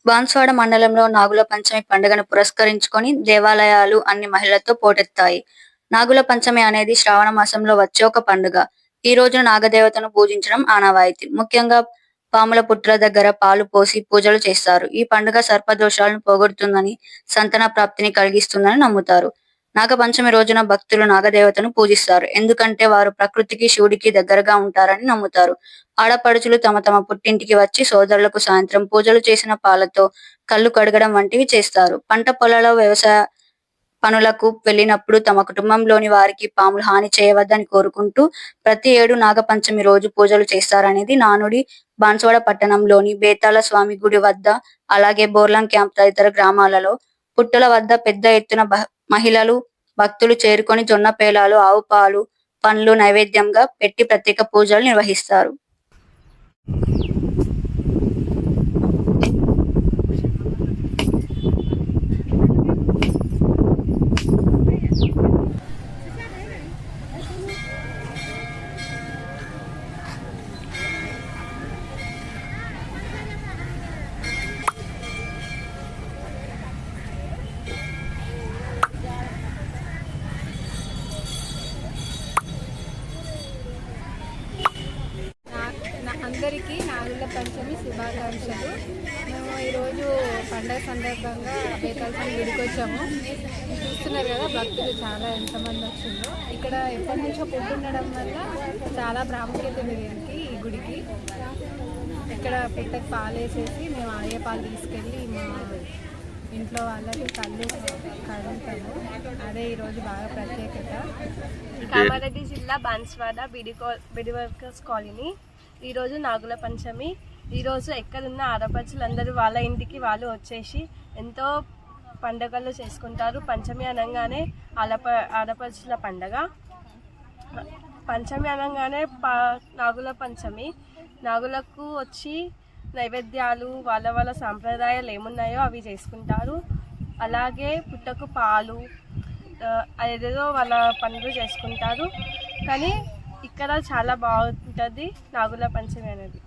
బాన్స్వాడ మండలంలో నాగుల పంచమి పండుగను పురస్కరించుకొని దేవాలయాలు అన్ని మహిళలతో పోటెత్తాయి. నాగుల పంచమి అనేది శ్రావణ మాసంలో వచ్చే ఒక పండుగ. ఈ రోజున నాగదేవతను పూజించడం ఆనవాయితీ. ముఖ్యంగా పాముల పుట్ల దగ్గర పాలు పోసి పూజలు చేస్తారు. ఈ పండుగ సర్పదోషాలను పోగొడుతుందని, సంతాన ప్రాప్తిని కలిగిస్తుందని నమ్ముతారు. నాగపంచమి రోజున భక్తులు నాగదేవతను పూజిస్తారు. ఎందుకంటే వారు ప్రకృతికి, శివుడికి దగ్గరగా ఉంటారని నమ్ముతారు. ఆడపడుచులు తమ తమ పుట్టింటికి వచ్చి సోదరులకు సాయంత్రం పూజలు చేసిన పాలతో కళ్ళు కడగడం వంటివి చేస్తారు. పంట పొలాల్లో వ్యవసాయ పనులకు వెళ్ళినప్పుడు తమ కుటుంబంలోని వారికి పాములు హాని చేయవద్దని కోరుకుంటూ ప్రతి ఏడు నాగపంచమి రోజు పూజలు చేస్తారనేది నానుడి. బాన్స్వాడ పట్టణంలోని బేతాళ స్వామి గుడి వద్ద, అలాగే బోర్లం క్యాంప్ తదితర గ్రామాలలో పుట్టల వద్ద పెద్ద ఎత్తున మహిళలు, భక్తులు చేరుకొని జొన్న పేలాలు, ఆవు పాలు, పండ్లు నైవేద్యంగా పెట్టి ప్రత్యేక పూజలు నిర్వహిస్తారు. అందరికీ నాగుల పంచమి శుభాకాంక్షలు. మేము ఈరోజు పండగ సందర్భంగా బేతాళస్వామి గుడికి వచ్చాము. చూస్తున్నారు కదా, భక్తులు చాలా ఎంతమంది వచ్చిందో. ఇక్కడ ఎప్పటి నుంచో పుట్టుండడం వల్ల చాలా ప్రాముఖ్యత ఉంది దీనికి, ఈ గుడికి. ఇక్కడ పుట్టకు పాలు వేసేసి మేము ఆగే పాలు తీసుకెళ్ళి మా ఇంట్లో వాళ్ళకి కళ్ళు కడుగుతాము. అదే ఈరోజు బాగా ప్రత్యేకత. కామారెడ్డి జిల్లా బాన్స్వాడ బిడి వర్కర్స్ కాలనీ. ఈరోజు నాగుల పంచమి. ఈరోజు ఎక్కడున్న ఆడపడుచులందరూ వాళ్ళ ఇంటికి వాళ్ళు వచ్చేసి ఎంతో పండుగలు చేసుకుంటారు. పంచమి అనగానే ఆడపడుచుల పండగ. పంచమి అనగానే నాగుల పంచమి. నాగులకు వచ్చి నైవేద్యాలు, వాళ్ళ సాంప్రదాయాలు ఏమున్నాయో అవి చేసుకుంటారు. అలాగే పుట్టకు పాలు, ఏదేదో వాళ్ళ పనులు చేసుకుంటారు. కానీ ఇక్కడ చాలా బాగుంటుంది నాగుల పంచమి అనేది.